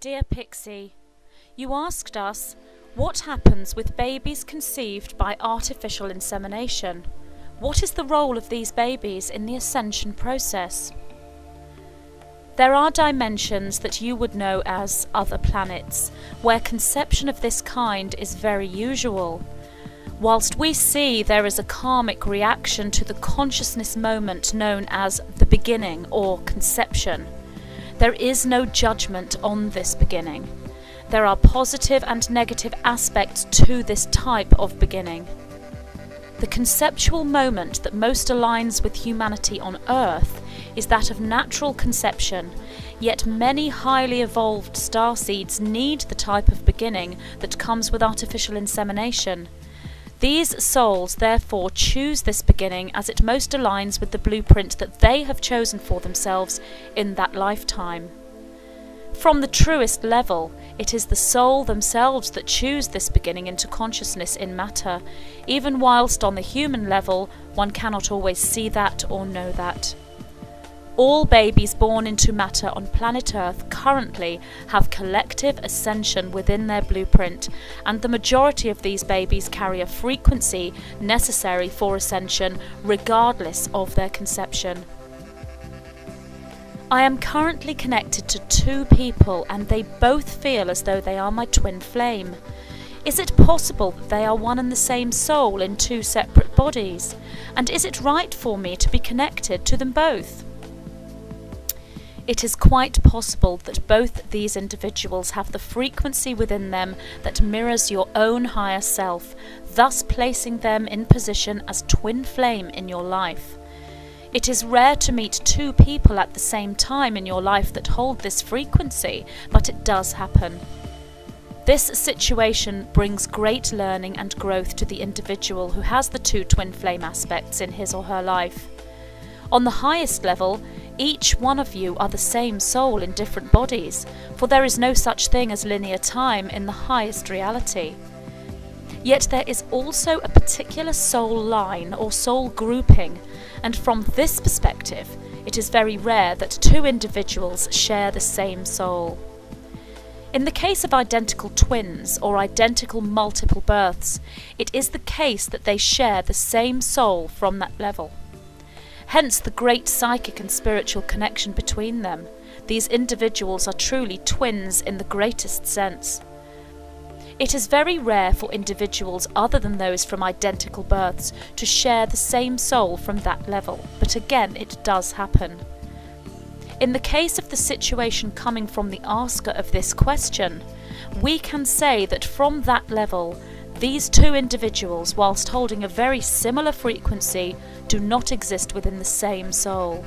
Dear Pixie, you asked us, what happens with babies conceived by artificial insemination? What is the role of these babies in the ascension process? There are dimensions that you would know as other planets, where conception of this kind is very usual. Whilst we see there is a karmic reaction to the consciousness moment known as the beginning or conception, there is no judgment on this beginning. There are positive and negative aspects to this type of beginning. The conceptual moment that most aligns with humanity on Earth is that of natural conception, yet many highly evolved starseeds need the type of beginning that comes with artificial insemination. These souls therefore choose this beginning as it most aligns with the blueprint that they have chosen for themselves in that lifetime. From the truest level, it is the soul themselves that choose this beginning into consciousness in matter, even whilst on the human level one cannot always see that or know that. All babies born into matter on planet Earth currently have collective ascension within their blueprint, and the majority of these babies carry a frequency necessary for ascension regardless of their conception. I am currently connected to two people and they both feel as though they are my twin flame. Is it possible that they are one and the same soul in two separate bodies? And is it right for me to be connected to them both? It is quite possible that both these individuals have the frequency within them that mirrors your own higher self, thus placing them in position as twin flame in your life. It is rare to meet two people at the same time in your life that hold this frequency, but it does happen. This situation brings great learning and growth to the individual who has the two twin flame aspects in his or her life. On the highest level, each one of you are the same soul in different bodies, for there is no such thing as linear time in the highest reality. Yet there is also a particular soul line or soul grouping, and from this perspective, it is very rare that two individuals share the same soul. In the case of identical twins or identical multiple births, it is the case that they share the same soul from that level. Hence the great psychic and spiritual connection between them. These individuals are truly twins in the greatest sense. It is very rare for individuals other than those from identical births to share the same soul from that level, but again it does happen. In the case of the situation coming from the asker of this question, we can say that from that level, these two individuals, whilst holding a very similar frequency, do not exist within the same soul.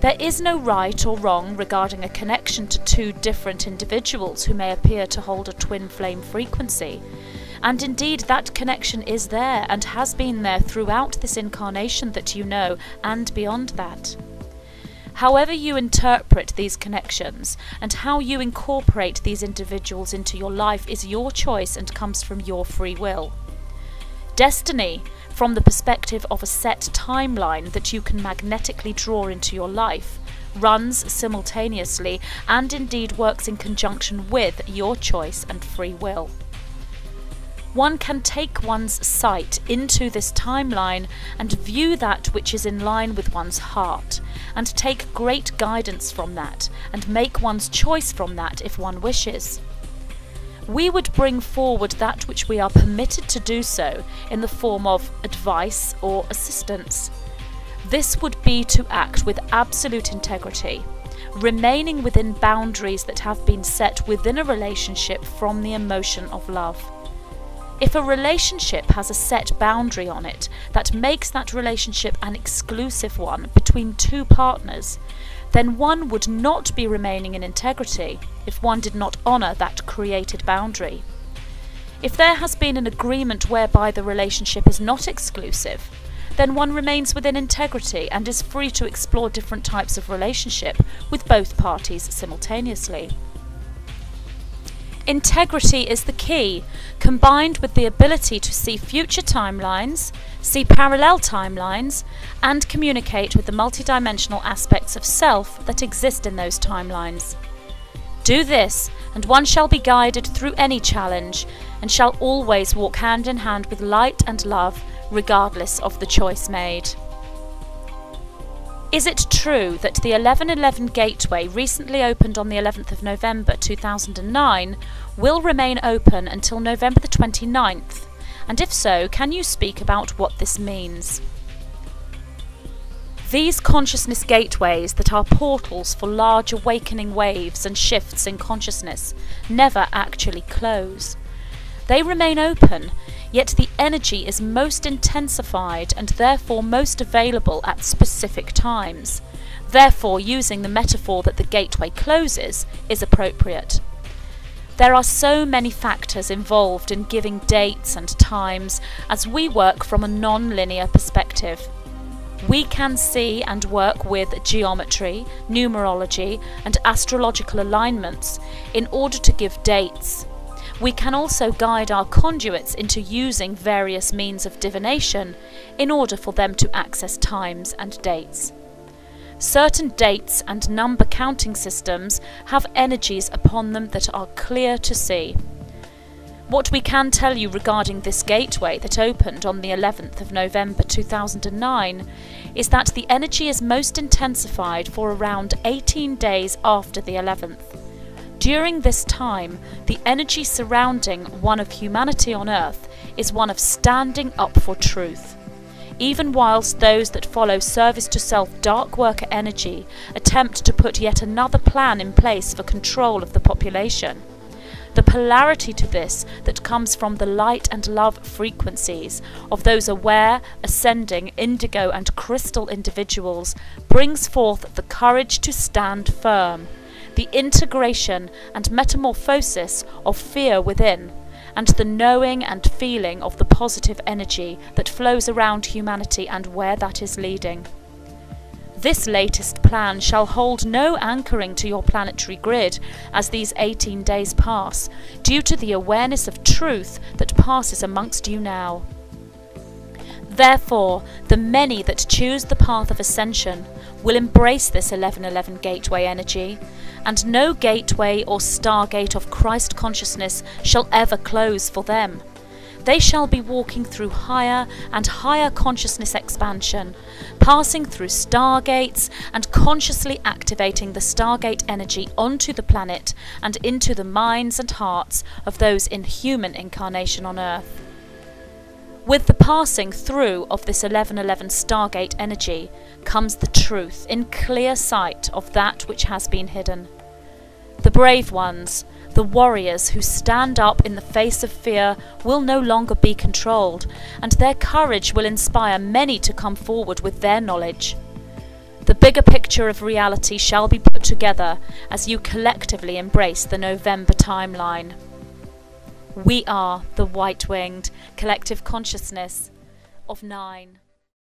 There is no right or wrong regarding a connection to two different individuals who may appear to hold a twin flame frequency, and indeed that connection is there and has been there throughout this incarnation that you know, and beyond that. However you interpret these connections and how you incorporate these individuals into your life is your choice and comes from your free will. Destiny, from the perspective of a set timeline that you can magnetically draw into your life, runs simultaneously and indeed works in conjunction with your choice and free will. One can take one's sight into this timeline and view that which is in line with one's heart, and take great guidance from that, and make one's choice from that if one wishes. We would bring forward that which we are permitted to do so in the form of advice or assistance. This would be to act with absolute integrity, remaining within boundaries that have been set within a relationship from the emotion of love. If a relationship has a set boundary on it that makes that relationship an exclusive one between two partners, then one would not be remaining in integrity if one did not honour that created boundary. If there has been an agreement whereby the relationship is not exclusive, then one remains within integrity and is free to explore different types of relationship with both parties simultaneously. Integrity is the key, combined with the ability to see future timelines, see parallel timelines, and communicate with the multidimensional aspects of self that exist in those timelines. Do this, and one shall be guided through any challenge, and shall always walk hand in hand with light and love, regardless of the choice made. Is it true that the 1111 Gateway, recently opened on the 11th of November 2009, will remain open until November the 29th? And if so, can you speak about what this means? These consciousness gateways that are portals for large awakening waves and shifts in consciousness never actually close. They remain open, yet the energy is most intensified and therefore most available at specific times. Therefore, using the metaphor that the gateway closes is appropriate. There are so many factors involved in giving dates and times as we work from a non-linear perspective. We can see and work with geometry, numerology, and astrological alignments in order to give dates. We can also guide our conduits into using various means of divination in order for them to access times and dates. Certain dates and number counting systems have energies upon them that are clear to see. What we can tell you regarding this gateway that opened on the 11th of November 2009 is that the energy is most intensified for around 18 days after the 11th. During this time, the energy surrounding one of humanity on earth is one of standing up for truth. Even whilst those that follow service to self dark worker energy attempt to put yet another plan in place for control of the population. The polarity to this that comes from the light and love frequencies of those aware, ascending, indigo and crystal individuals brings forth the courage to stand firm, the integration and metamorphosis of fear within, and the knowing and feeling of the positive energy that flows around humanity and where that is leading. This latest plan shall hold no anchoring to your planetary grid as these 18 days pass, due to the awareness of truth that passes amongst you now. Therefore, the many that choose the path of ascension will embrace this 1111 gateway energy, and no gateway or stargate of Christ consciousness shall ever close for them. They shall be walking through higher and higher consciousness expansion, passing through stargates and consciously activating the stargate energy onto the planet and into the minds and hearts of those in human incarnation on Earth. With the passing through of this 1111 stargate energy comes the truth in clear sight of that which has been hidden. The brave ones, the warriors who stand up in the face of fear, will no longer be controlled, and their courage will inspire many to come forward with their knowledge. The bigger picture of reality shall be put together as you collectively embrace the November timeline. We are the white-winged collective consciousness of 9.